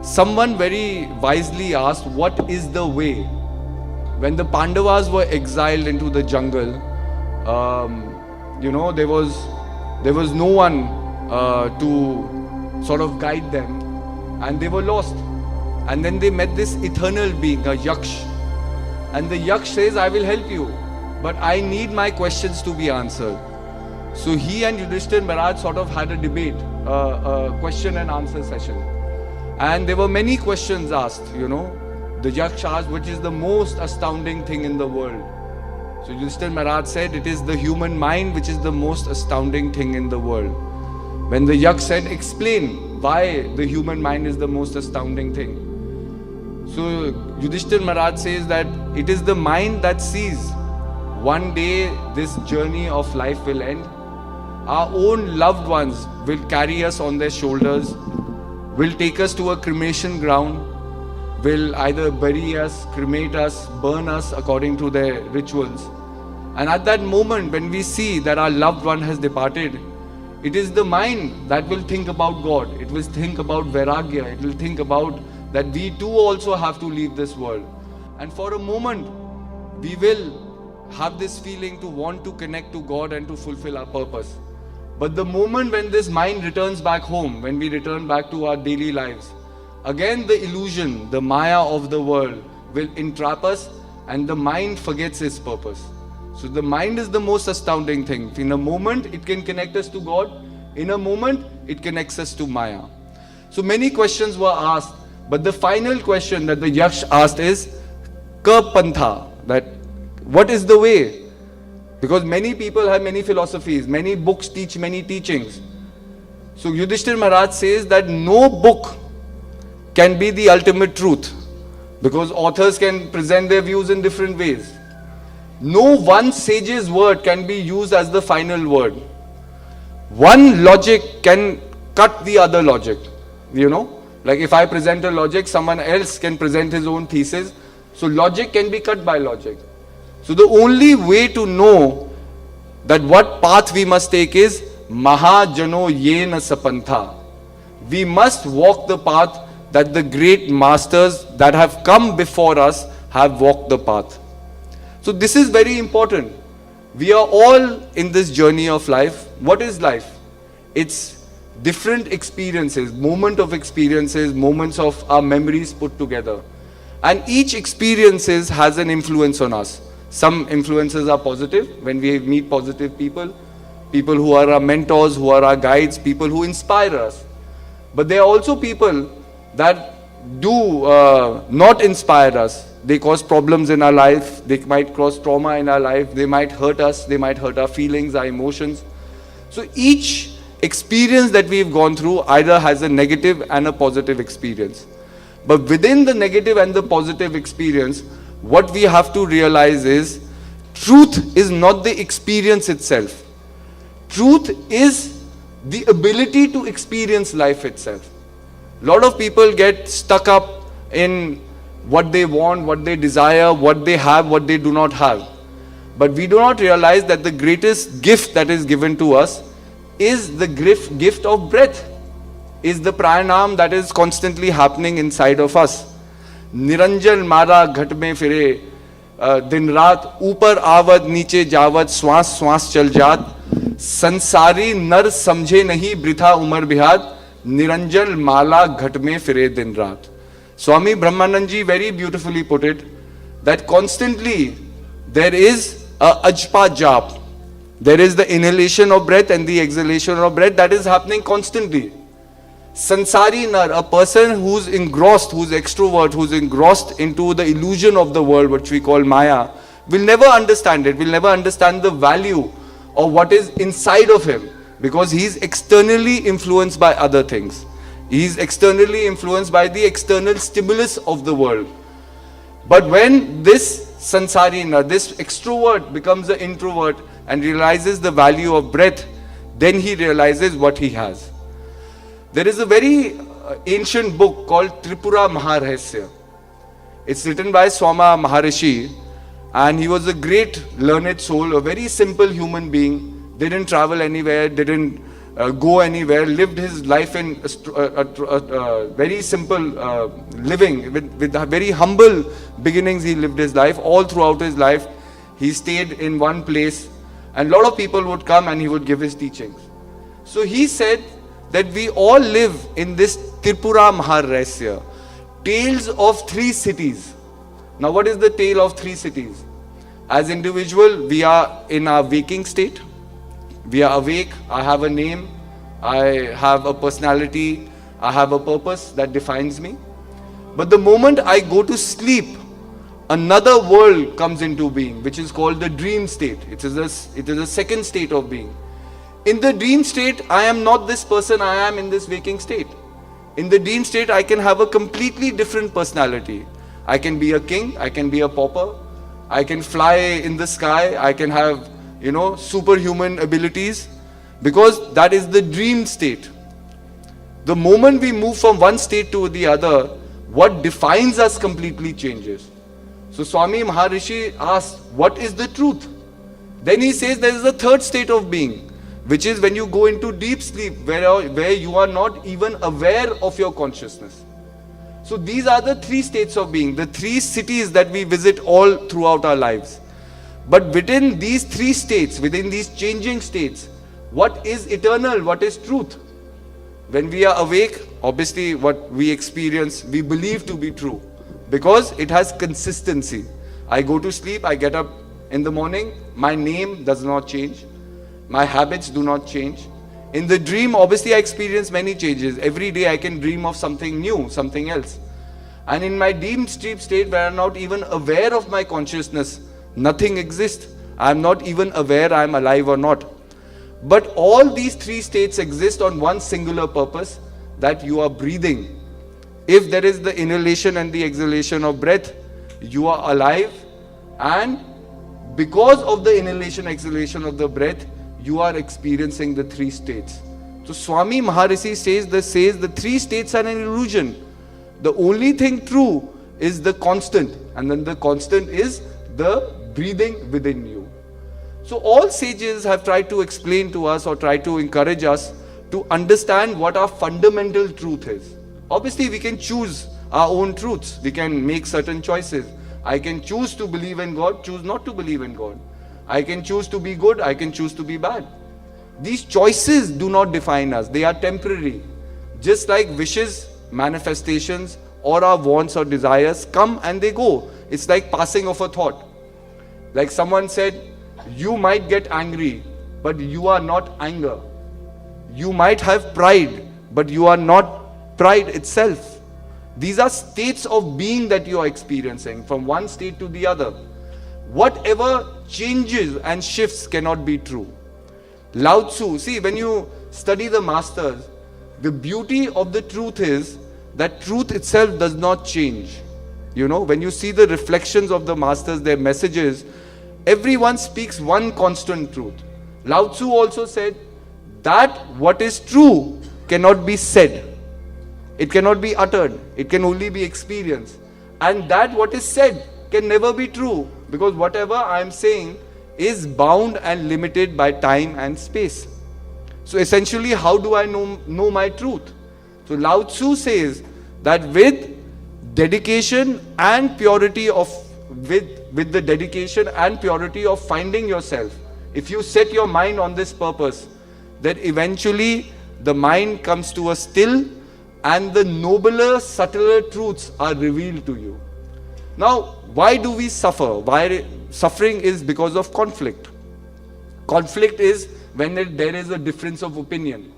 someone very wisely asked, what is the way? When the Pandavas were exiled into the jungle, there was no one to sort of guide them, and they were lost. And then they met this eternal being, a Yaksh. And the Yaksh says, I will help you, but I need my questions to be answered. So he and Yudhishthir Maharaj sort of had a debate, a question and answer session. And there were many questions asked, The Yaksh asked, which is the most astounding thing in the world? So Yudhishthir Maharaj said, it is the human mind which is the most astounding thing in the world. When the Yaksh said, explain why the human mind is the most astounding thing. So Yudhishthir Maharaj says that it is the mind that sees one day this journey of life will end. Our own loved ones will carry us on their shoulders, will take us to a cremation ground, will either bury us, cremate us, burn us according to their rituals. And at that moment when we see that our loved one has departed, it is the mind that will think about God. It will think about Vairagya. It will think about that we too also have to leave this world. And for a moment, we will have this feeling to want to connect to God and to fulfill our purpose. But the moment when this mind returns back home, when we return back to our daily lives, again the illusion, the maya of the world will entrap us, and the mind forgets its purpose. So the mind is the most astounding thing. In a moment, it can connect us to God. In a moment, it connects us to maya. So many questions were asked, but the final question that the Yaksh asked is, Ka Pantha, that what is the way? Because many people have many philosophies, many books teach many teachings. So Yudhishthir Maharaj says that no book can be the ultimate truth, because authors can present their views in different ways. No one sage's word can be used as the final word. One logic can cut the other logic. Like if I present a logic, someone else can present his own thesis. So logic can be cut by logic. So the only way to know that what path we must take is Mahajano Yena Sapantha. We must walk the path that the great masters that have come before us have walked the path. So this is very important. We are all in this journey of life. What is life? It's different experiences, moments of our memories put together. And each experiences has an influence on us. Some influences are positive when we meet positive people who are our mentors, who are our guides, people who inspire us. But there are also people that do not inspire us. They cause problems in our life. They might cause trauma in our life. They might hurt us. They might hurt our feelings, our emotions. So each experience that we've gone through either has a negative and a positive experience. But within the negative and the positive experience, what we have to realize is, truth is not the experience itself. Truth is the ability to experience life itself. A lot of people get stuck up in what they want, what they desire, what they have, what they do not have. But we do not realize that the greatest gift that is given to us is the gift of breath, is the pranayam that is constantly happening inside of us. Niranjan mara ghat mein fire, din raat upar aavad niche jaavad, swans swans chal jaat, sansari nar samjhe nahi britha umar bihad, Niranjan mala ghat mein fire din raat. Swami Brahmanand very beautifully put it, that constantly there is a ajpa jap. There is the inhalation of breath and the exhalation of breath that is happening constantly. Sansari nar, a person who's engrossed, who's extrovert, who's engrossed into the illusion of the world, which we call Maya, will never understand it, will never understand the value of what is inside of him, because he's externally influenced by other things. He's externally influenced by the external stimulus of the world. But when this sansari nar, this extrovert becomes an introvert and realizes the value of breath, then he realizes what he has. There is a very ancient book called Tripura Maharahasya. It's written by Swama Maharishi, and he was a great learned soul, a very simple human being, didn't travel anywhere, didn't go anywhere, lived his life in very simple living, with very humble beginnings. He lived his life. All throughout his life, he stayed in one place, and a lot of people would come and he would give his teachings. So he said that we all live in this Tripura Maharasya, tales of three cities. Now what is the tale of three cities? As individual, we are in our waking state. We are awake. I have a name. I have a personality. I have a purpose that defines me. But the moment I go to sleep, another world comes into being, which is called the dream state. It is a second state of being. In the dream state, I am not this person I am in this waking state. In the dream state, I can have a completely different personality. I can be a king. I can be a pauper. I can fly in the sky. I can have, superhuman abilities, because that is the dream state. The moment we move from one state to the other, what defines us completely changes. So Swami Maharishi asks, what is the truth? Then he says there is a third state of being, which is when you go into deep sleep, where you are not even aware of your consciousness. So these are the three states of being, the three cities that we visit all throughout our lives. But within these three states, within these changing states, what is eternal? What is truth? When we are awake, obviously what we experience, we believe to be true, because it has consistency. I go to sleep, I get up in the morning, my name does not change, my habits do not change. In the dream, obviously I experience many changes. Every day I can dream of something new, something else. And in my deep sleep state, where I'm not even aware of my consciousness, nothing exists. I'm not even aware I'm alive or not. But all these three states exist on one singular purpose, that you are breathing. If there is the inhalation and the exhalation of breath, you are alive, and because of the inhalation, exhalation of the breath, you are experiencing the three states. So Swami Maharishi says the three states are an illusion. The only thing true is the constant, and then the constant is the breathing within you. So all sages have tried to explain to us, or try to encourage us to understand what our fundamental truth is. Obviously we can choose our own truths. We can make certain choices. I can choose to believe in God, choose not to believe in God. I can choose to be good, I can choose to be bad. These choices do not define us. They are temporary. Just like wishes, manifestations, or our wants or desires come and they go. It's like passing of a thought. Like someone said, you might get angry, but you are not anger. You might have pride, but you are not pride itself. These are states of being that you are experiencing from one state to the other. Whatever changes and shifts cannot be true. Lao Tzu, see, when you study the masters, the beauty of the truth is that truth itself does not change. When you see the reflections of the masters, their messages, everyone speaks one constant truth. Lao Tzu also said that what is true cannot be said. It cannot be uttered. It can only be experienced. And that what is said can never be true, because whatever I am saying is bound and limited by time and space. So essentially, how do I know my truth? So Lao Tzu says that with dedication and purity with the dedication and purity of finding yourself, if you set your mind on this purpose, that eventually the mind comes to a still and the nobler, subtler truths are revealed to you. Now, why do we suffer? Suffering is because of conflict. Conflict is when there is a difference of opinion.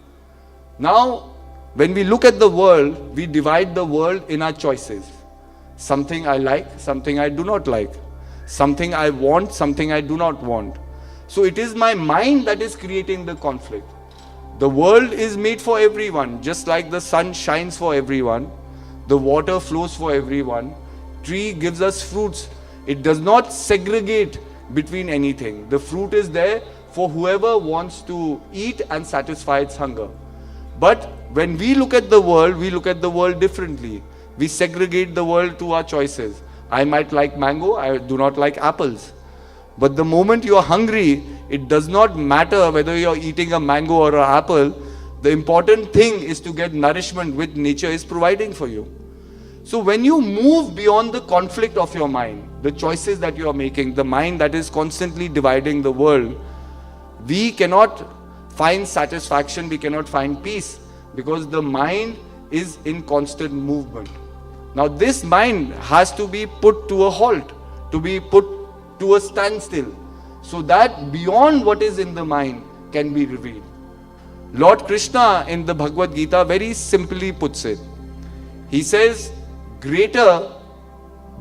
Now, when we look at the world, we divide the world in our choices. Something I like, something I do not like. Something I want, something I do not want. So it is my mind that is creating the conflict. The world is made for everyone, just like the sun shines for everyone, the water flows for everyone, tree gives us fruits. It does not segregate between anything. The fruit is there for whoever wants to eat and satisfy its hunger. But when we look at the world differently. We segregate the world to our choices. I might like mango, I do not like apples. But the moment you are hungry, it does not matter whether you are eating a mango or an apple. The important thing is to get nourishment which nature is providing for you. So when you move beyond the conflict of your mind, the choices that you are making, the mind that is constantly dividing the world, we cannot find satisfaction, we cannot find peace, because the mind is in constant movement. Now this mind has to be put to a halt, to be put to a standstill, so that beyond what is in the mind can be revealed. Lord Krishna in the Bhagavad Gita very simply puts it. He says, greater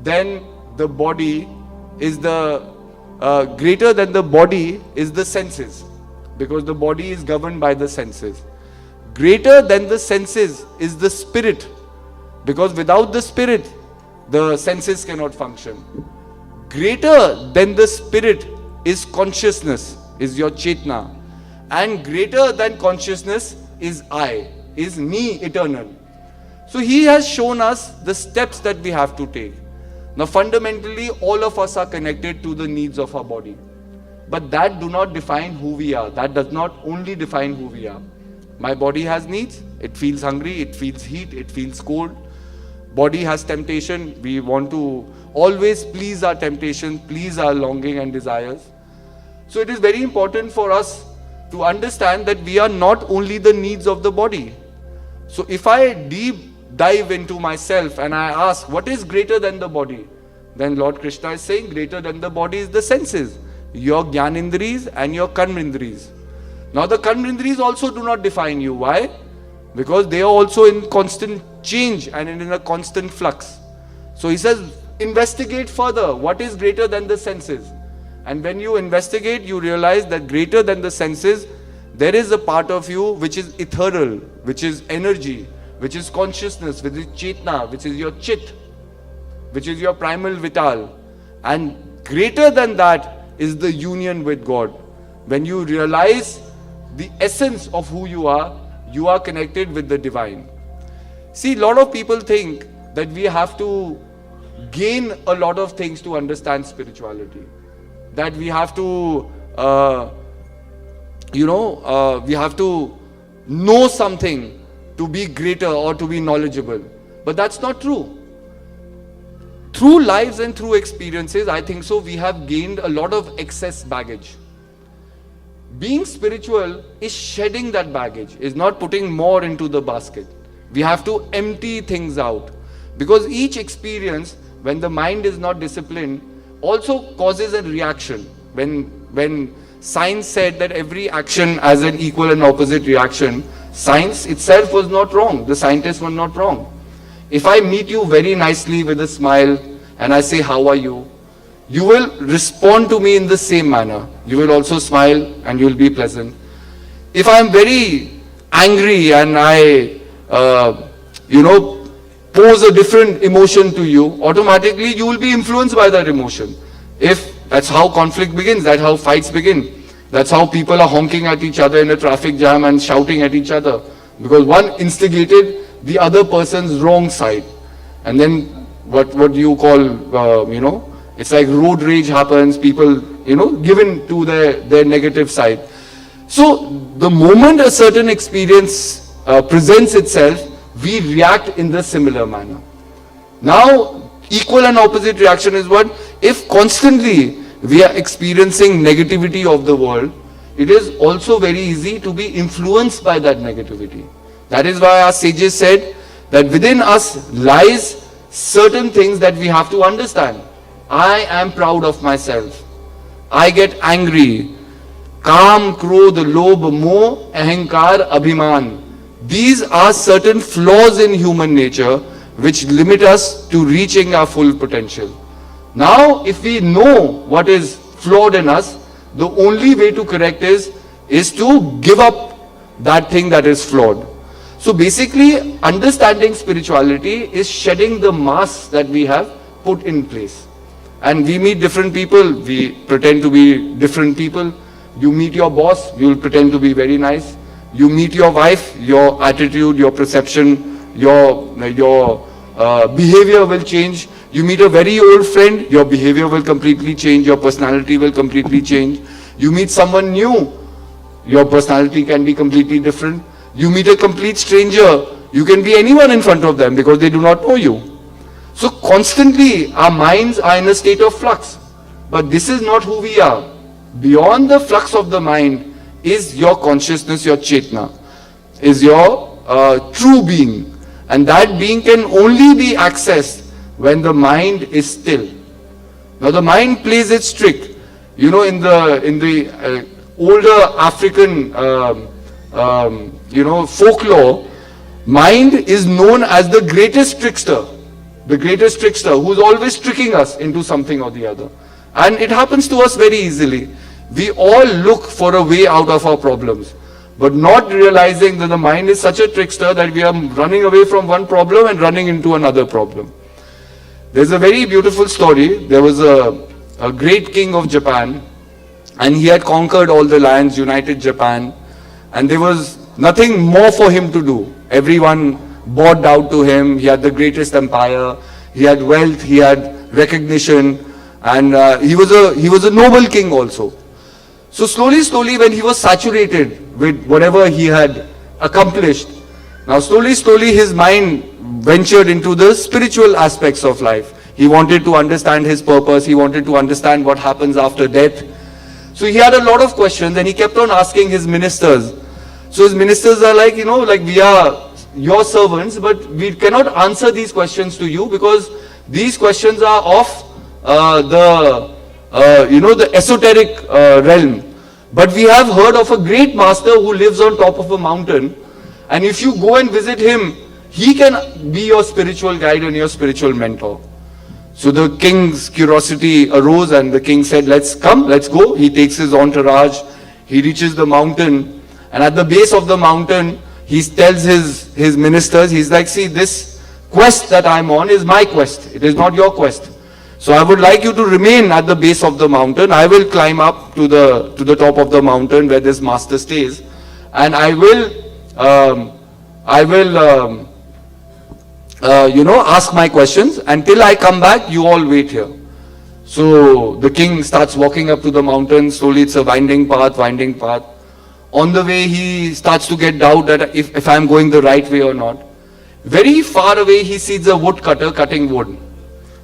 than the body is the senses, because the body is governed by the senses. Greater than the senses is the spirit, because without the spirit, the senses cannot function. Greater than the spirit is consciousness, is your chetna. And greater than consciousness is I, is me eternal. So he has shown us the steps that we have to take. Now fundamentally, all of us are connected to the needs of our body. But that do not define who we are. That does not only define who we are. My body has needs. It feels hungry, it feels heat, it feels cold. Body has temptation. We want to always please our temptation, please our longing and desires. So it is very important for us to understand that we are not only the needs of the body. So if I deep dive into myself and I ask, what is greater than the body? Then Lord Krishna is saying, greater than the body is the senses, your Jnanindriyas and your Karmendriyas. Now the Karmendriyas also do not define you. Why? Because they are also in constant change and in a constant flux. So he says, investigate further. What is greater than the senses? And when you investigate, you realize that greater than the senses, there is a part of you which is ethereal, which is energy, which is consciousness, which is chetna, which is your chit, which is your primal vital. And greater than that is the union with God. When you realize the essence of who you are connected with the divine. See, a lot of people think that we have to gain a lot of things to understand spirituality. That we have to, we have to know something to be greater or to be knowledgeable. But that's not true. Through lives and through experiences, I think so, we have gained a lot of excess baggage. Being spiritual is shedding that baggage, is not putting more into the basket. We have to empty things out. Because each experience, when the mind is not disciplined, also causes a reaction. When science said that every action has an equal and opposite reaction, science itself was not wrong. The scientists were not wrong. If I meet you very nicely with a smile and I say, how are you? You will respond to me in the same manner. You will also smile and you will be pleasant. If I am very angry and I, pose a different emotion to you, automatically you will be influenced by that emotion. If that's how conflict begins, that's how fights begin. That's how people are honking at each other in a traffic jam and shouting at each other. Because one instigated the other person's wrong side. And then what you call, it's like road rage happens, people, give in to their negative side. So the moment a certain experience presents itself, we react in the similar manner. Now, equal and opposite reaction is what? If constantly we are experiencing negativity of the world, it is also very easy to be influenced by that negativity. That is why our sages said that within us lies certain things that we have to understand. I am proud of myself. I get angry. Kam, Krodh, Lobh, Moh, Ahankar, Abhiman. These are certain flaws in human nature which limit us to reaching our full potential. Now, if we know what is flawed in us, the only way to correct is to give up that thing that is flawed. So basically, understanding spirituality is shedding the mask that we have put in place. And we meet different people, we pretend to be different people. You meet your boss, you will pretend to be very nice. You meet your wife, your attitude, your perception, your behavior will change. You meet a very old friend, your behavior will completely change, your personality will completely change. You meet someone new, your personality can be completely different. You meet a complete stranger, you can be anyone in front of them because they do not know you. So constantly our minds are in a state of flux. But this is not who we are. Beyond the flux of the mind is your consciousness, your chetna, is your true being. And that being can only be accessed when the mind is still. Now the mind plays its trick. You know, in the older African folklore, mind is known as the greatest trickster who's always tricking us into something or the other. And it happens to us very easily. We all look for a way out of our problems, but not realizing that the mind is such a trickster that we are running away from one problem and running into another problem. There's a very beautiful story. There was a great king of Japan, and he had conquered all the lands, united Japan, and there was nothing more for him to do. Everyone bowed down to him. He had the greatest empire. He had wealth. He had recognition, and he was a noble king also. So slowly, when he was saturated with whatever he had accomplished, now slowly his mind ventured into the spiritual aspects of life. He wanted to understand his purpose. He wanted to understand what happens after death. So he had a lot of questions, and he kept on asking his ministers. So his ministers are like, we are your servants, but we cannot answer these questions to you because these questions are of the esoteric realm. But we have heard of a great master who lives on top of a mountain, and if you go and visit him, he can be your spiritual guide and your spiritual mentor. So the king's curiosity arose, and the king said, let's go. He takes his entourage, he reaches the mountain, and at the base of the mountain, he tells his ministers, he's like, see, this quest that I'm on is my quest. It is not your quest. So I would like you to remain at the base of the mountain. I will climb up to the top of the mountain where this master stays, and I will ask my questions. Until I come back, you all wait here. So the king starts walking up to the mountain. Slowly, it's a winding path. On the way, he starts to get doubt that if I'm going the right way or not. Very far away, he sees a woodcutter cutting wood.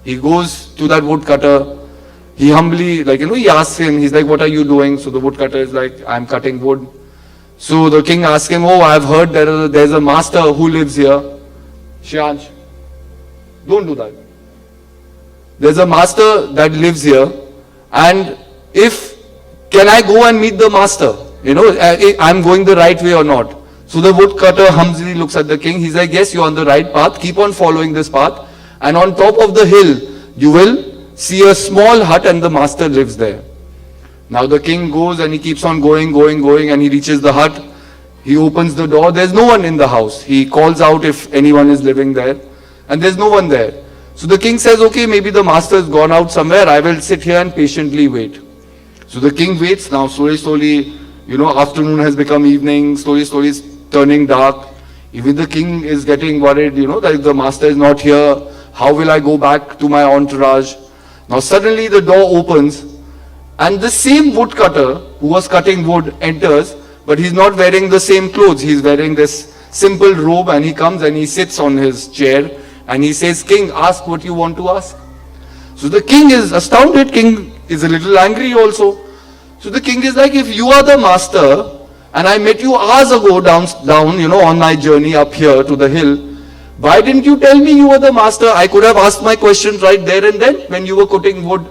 He goes to that woodcutter. He humbly, he asks him, he's like, what are you doing? So the woodcutter is like, I'm cutting wood. So the king asks him, oh, I've heard there's a master who lives here. Shiansh, don't do that. There's a master that lives here, and can I go and meet the master? I'm going the right way or not? So the woodcutter humbly looks at the king. He's like, yes, you're on the right path. Keep on following this path. And on top of the hill, you will see a small hut, and the master lives there. Now the king goes, and he keeps on going, and he reaches the hut. He opens the door. There's no one in the house. He calls out if anyone is living there, and there's no one there. So the king says, okay, maybe the master has gone out somewhere. I will sit here and patiently wait. So the king waits. Now slowly, afternoon has become evening. Slowly it's turning dark. Even the king is getting worried, that if the master is not here, how will I go back to my entourage? Now suddenly the door opens, and the same woodcutter who was cutting wood enters, but he's not wearing the same clothes. He's wearing this simple robe, and he comes and he sits on his chair, and he says, King, ask what you want to ask. So the king is astounded. King is a little angry also. So the king is like, if you are the master, and I met you hours ago down, on my journey up here to the hill, why didn't you tell me you were the master? I could have asked my questions right there and then when you were cutting wood.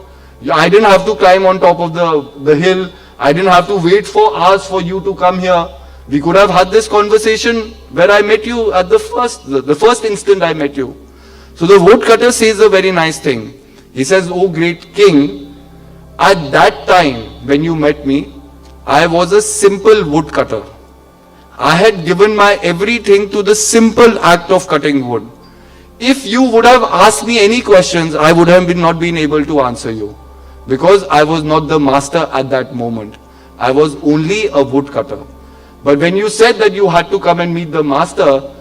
I didn't have to climb on top of the hill. I didn't have to wait for hours for you to come here. We could have had this conversation where I met you at the first instant I met you. So the woodcutter says a very nice thing. He says, oh great king, at that time when you met me, I was a simple woodcutter. I had given my everything to the simple act of cutting wood. If you would have asked me any questions, I would have not been able to answer you, because I was not the master at that moment. I was only a woodcutter. But when you said that you had to come and meet the master,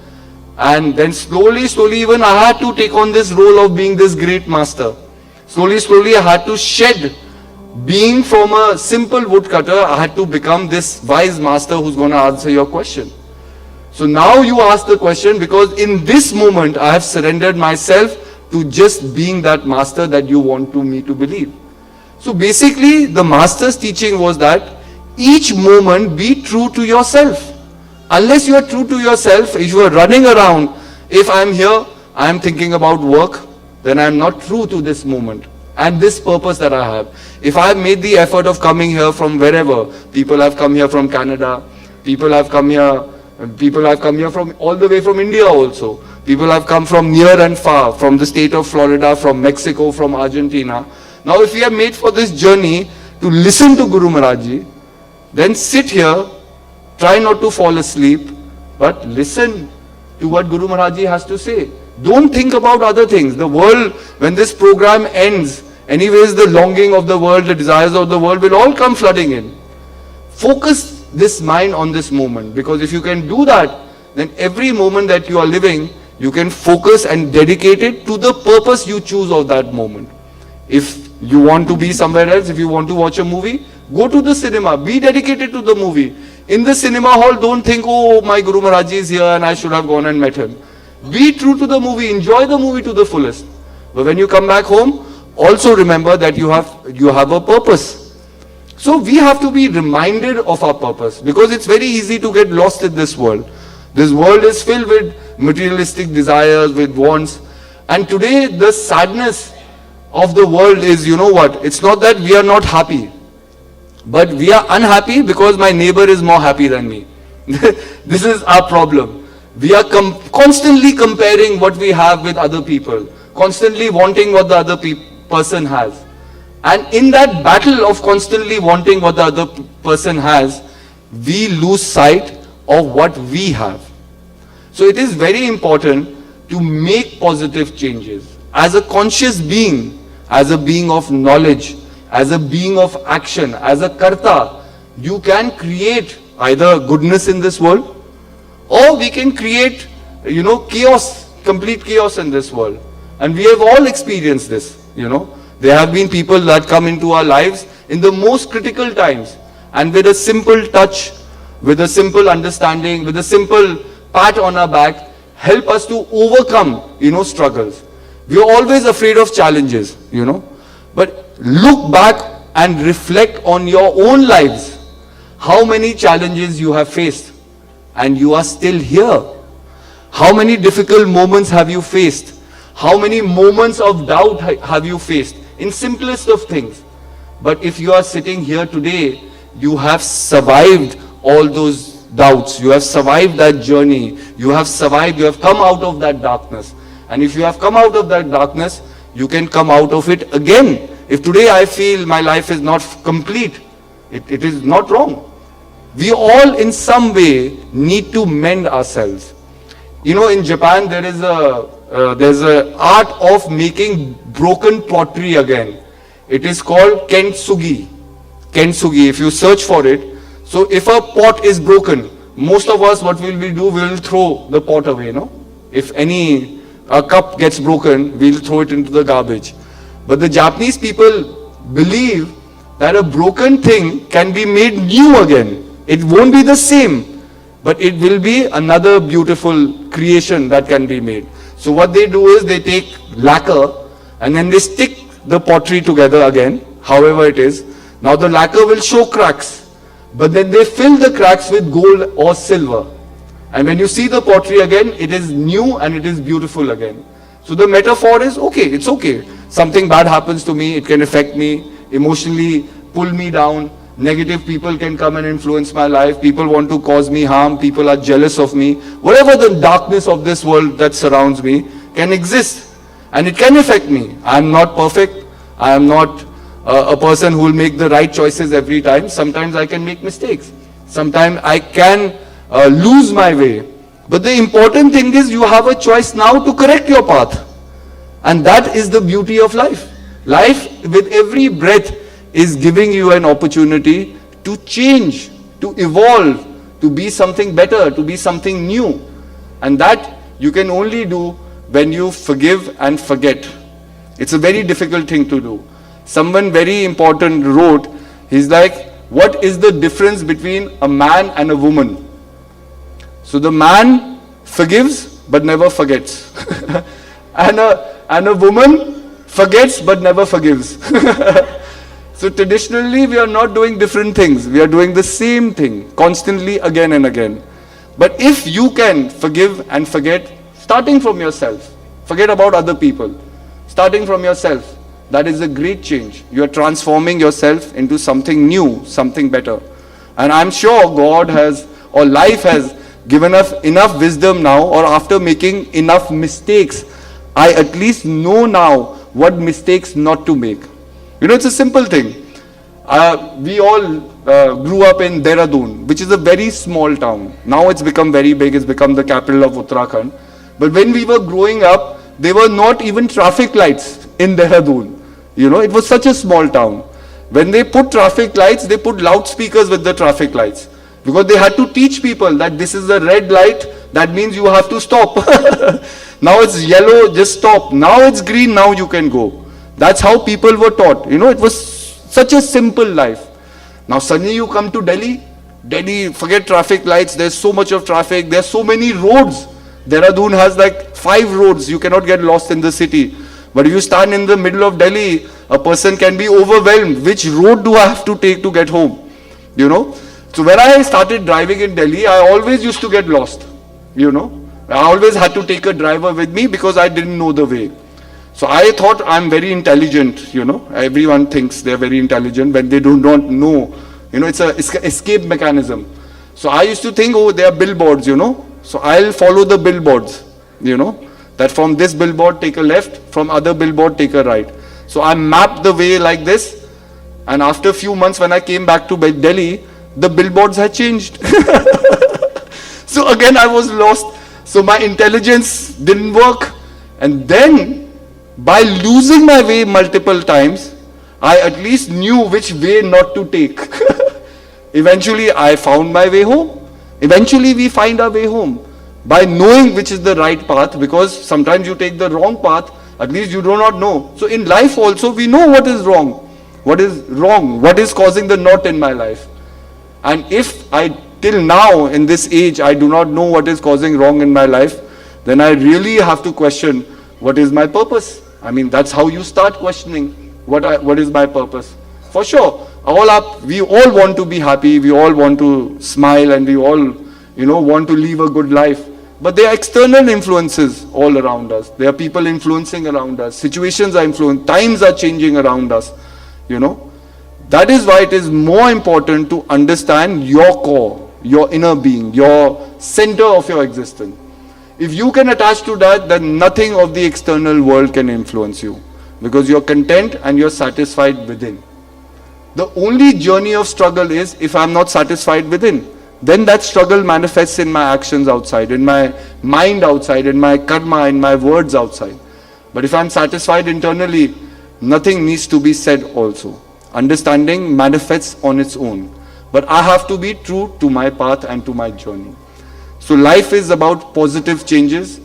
and then slowly even I had to take on this role of being this great master. Slowly I had to shed being from a simple woodcutter. I had to become this wise master who's going to answer your question. So now you ask the question, because in this moment I have surrendered myself to just being that master that you want me to believe. So basically the master's teaching was that each moment be true to yourself. Unless you are true to yourself, if you are running around, if I am here, I am thinking about work, then I am not true to this moment and this purpose that I have. If I have made the effort of coming here from wherever, people have come here from Canada, people have come here from all the way from India also. People have come from near and far, from the state of Florida, from Mexico, from Argentina. Now if we have made for this journey to listen to Guru Maharaji, then sit here, try not to fall asleep, but listen to what Guru Maharaji has to say. Don't think about other things. The world, when this program ends, anyways the longing of the world, the desires of the world will all come flooding in. Focus this mind on this moment, because if you can do that, then every moment that you are living, you can focus and dedicate it to the purpose you choose of that moment. If you want to be somewhere else, if you want to watch a movie, go to the cinema, be dedicated to the movie. In the cinema hall, don't think, oh, my Guru Maharaji is here and I should have gone and met him. Be true to the movie, enjoy the movie to the fullest. But when you come back home, also remember that you have a purpose. So we have to be reminded of our purpose, because it's very easy to get lost in this world. This world is filled with materialistic desires, with wants. And today the sadness of the world is, you know what, it's not that we are not happy, but we are unhappy because my neighbor is more happy than me. This is our problem. We are constantly comparing what we have with other people, constantly wanting what the other person has. And in that battle of constantly wanting what the other person has, we lose sight of what we have. So it is very important to make positive changes. As a conscious being, as a being of knowledge, as a being of action, as a karta, you can create either goodness in this world, or we can create, chaos, complete chaos in this world. And we have all experienced this, There have been people that come into our lives in the most critical times, and with a simple touch, with a simple understanding, with a simple pat on our back, help us to overcome, struggles. We are always afraid of challenges, But look back and reflect on your own lives. How many challenges you have faced and you are still here? How many difficult moments have you faced? How many moments of doubt have you faced? In simplest of things. But if you are sitting here today, you have survived all those doubts. You have survived that journey. You have survived, you have come out of that darkness. And if you have come out of that darkness, you can come out of it again. If today I feel my life is not complete, it is not wrong. We all in some way need to mend ourselves. In Japan there's a art of making broken pottery again. It is called kintsugi. Kintsugi, if you search for it. So if a pot is broken, most of us, what will we do? We will throw the pot away, If a cup gets broken, we'll throw it into the garbage. But the Japanese people believe that a broken thing can be made new again. It won't be the same, but it will be another beautiful creation that can be made. So what they do is they take lacquer and then they stick the pottery together again, however it is. Now the lacquer will show cracks, but then they fill the cracks with gold or silver. And when you see the pottery again, it is new and it is beautiful again. So the metaphor is, okay, it's okay. Something bad happens to me, it can affect me, emotionally pull me down. Negative people can come and influence my life. People want to cause me harm. People are jealous of me. Whatever the darkness of this world that surrounds me can exist. And it can affect me. I am not perfect. I am not a person who will make the right choices every time. Sometimes I can make mistakes. Sometimes I can lose my way. But the important thing is you have a choice now to correct your path. And that is the beauty of life. Life, with every breath, is giving you an opportunity to change, to evolve, to be something better, to be something new. And that you can only do when you forgive and forget. It's a very difficult thing to do. Someone very important wrote, he's like, what is the difference between a man and a woman? So the man forgives but never forgets. and a woman forgets but never forgives. So traditionally we are not doing different things. We are doing the same thing constantly again and again. But if you can forgive and forget, starting from yourself, forget about other people, starting from yourself, that is a great change. You are transforming yourself into something new, something better. And I'm sure God has, or life has given us enough wisdom now, or after making enough mistakes, I at least know now what mistakes not to make. You know, it's a simple thing. We all grew up in Dehradun, which is a very small town. Now it's become very big, it's become the capital of Uttarakhand. But when we were growing up, there were not even traffic lights in Dehradun. You know, it was such a small town. When they put traffic lights, they put loudspeakers with the traffic lights. Because they had to teach people that this is a red light, that means you have to stop. Now it's yellow, just stop. Now it's green, now you can go. That's how people were taught. You know, it was such a simple life. Now suddenly you come to Delhi, forget traffic lights, there's so much of traffic, there's so many roads. Dehradun has like 5 roads, you cannot get lost in the city. But if you stand in the middle of Delhi, a person can be overwhelmed. Which road do I have to take to get home? You know? So when I started driving in Delhi, I always used to get lost. You know? I always had to take a driver with me because I didn't know the way. So I thought I'm very intelligent, you know. Everyone thinks they're very intelligent when they do not know. You know, it's an escape mechanism. So I used to think, oh, there are billboards, you know. So I'll follow the billboards, you know. That from this billboard take a left, from other billboard take a right. So I mapped the way like this, and after a few months when I came back to Delhi, the billboards had changed. So again I was lost. So my intelligence didn't work. And then by losing my way multiple times, I at least knew which way not to take. Eventually I found my way home. Eventually we find our way home. By knowing which is the right path, because sometimes you take the wrong path, at least you do not know. So in life also we know what is wrong, what is causing the knot in my life. And if I till now in this age I do not know what is causing wrong in my life, then I really have to question what is my purpose. I mean, that's how you start questioning what is my purpose. For sure, we all want to be happy, we all want to smile, and we all, you know, want to live a good life. But there are external influences all around us. There are people influencing around us. Situations are influencing. Times are changing around us. You know. That is why it is more important to understand your core, your inner being, your center of your existence. If you can attach to that, then nothing of the external world can influence you. Because you're content and you're satisfied within. The only journey of struggle is if I'm not satisfied within. Then that struggle manifests in my actions outside, in my mind outside, in my karma, in my words outside. But if I'm satisfied internally, nothing needs to be said also. Understanding manifests on its own. But I have to be true to my path and to my journey. So life is about positive changes,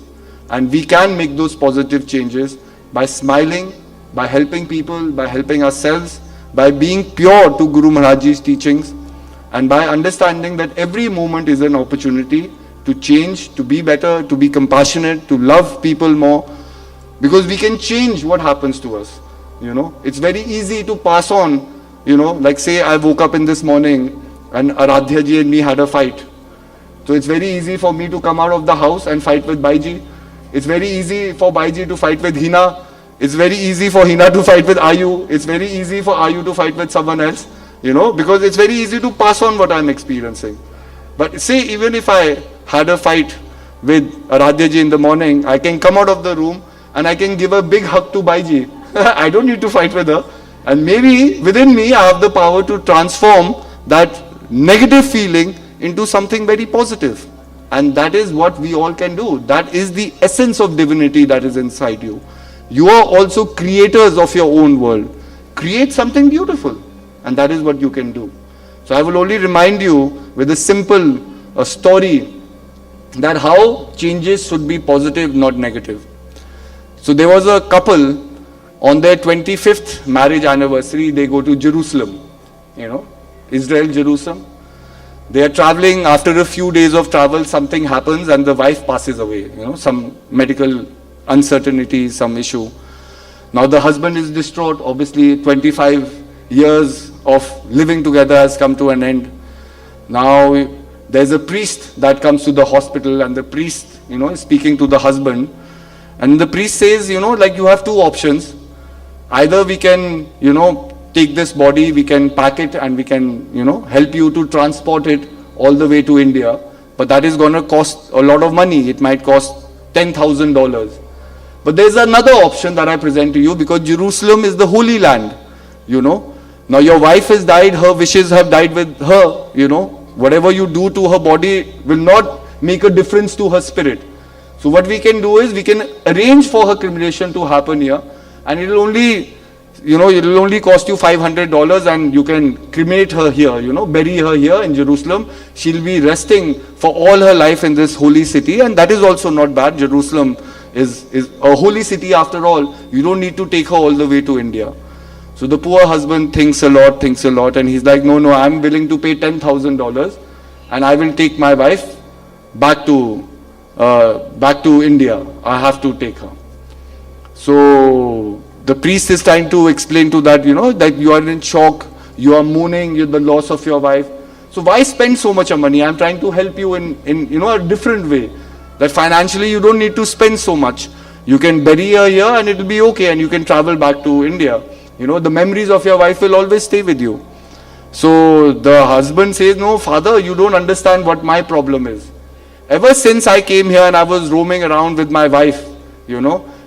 and we can make those positive changes by smiling, by helping people, by helping ourselves, by being pure to Guru Maharaji's teachings, and by understanding that every moment is an opportunity to change, to be better, to be compassionate, to love people more, because we can change what happens to us. You know, it's very easy to pass on, you know, like say I woke up in this morning and Aradhya ji and me had a fight. So it's very easy for me to come out of the house and fight with Baiji. It's very easy for Baiji to fight with Hina. It's very easy for Hina to fight with Ayu. It's very easy for Ayu to fight with someone else. You know, because it's very easy to pass on what I'm experiencing. But say even if I had a fight with Aradhya ji in the morning, I can come out of the room and I can give a big hug to Baiji. I don't need to fight with her. And maybe within me I have the power to transform that negative feeling into something very positive. And that is what we all can do. That is the essence of divinity that is inside you. You are also creators of your own world. Create something beautiful. And that is what you can do. So I will only remind you with a simple story that how changes should be positive, not negative. So there was a couple on their 25th marriage anniversary, they go to Jerusalem, you know, Israel, Jerusalem. They are traveling. After a few days of travel, something happens and the wife passes away. Some medical uncertainty, some issue. Now the husband is distraught. Obviously, 25 years of living together has come to an end. Now there's a priest that comes to the hospital, and the priest, is speaking to the husband. And the priest says, like, you have two options. Either we can, take this body, we can pack it, and we can, help you to transport it all the way to India. But that is going to cost a lot of money. It might cost $10,000. But there's another option that I present to you, because Jerusalem is the holy land, Now your wife has died, her wishes have died with her, Whatever you do to her body will not make a difference to her spirit. So what we can do is we can arrange for her cremation to happen here, and it'll only cost you $500, and you can cremate her here, bury her here in Jerusalem. She'll be resting for all her life in this holy city, and that is also not bad. Jerusalem is a holy city after all. You don't need to take her all the way to India. So the poor husband thinks a lot, and he's like, no, I'm willing to pay $10,000, and I will take my wife back to India. I have to take her. So the priest is trying to explain to that, that you are in shock, you are mourning the loss of your wife. So why spend so much money? I'm trying to help you in a different way. That financially you don't need to spend so much. You can bury her here and it will be okay, and you can travel back to India. The memories of your wife will always stay with you. So the husband says, no, father, you don't understand what my problem is. Ever since I came here and I was roaming around with my wife,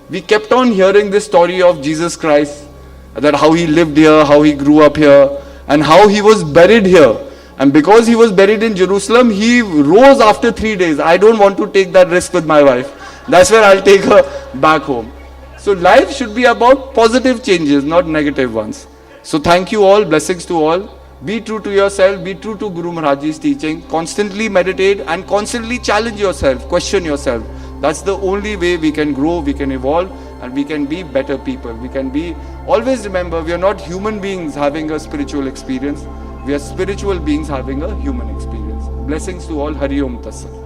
we kept on hearing this story of Jesus Christ, that how he lived here, how he grew up here, and how he was buried here. And because he was buried in Jerusalem, he rose after 3 days. I don't want to take that risk with my wife. That's where I'll take her back home. So life should be about positive changes, not negative ones. So thank you all, blessings to all. Be true to yourself, be true to Guru Maharaji's teaching. Constantly meditate and constantly challenge yourself, question yourself. That's the only way we can grow, we can evolve, and we can be better people. We can be, always remember, we are not human beings having a spiritual experience. We are spiritual beings having a human experience. Blessings to all. Hari Om Tassat.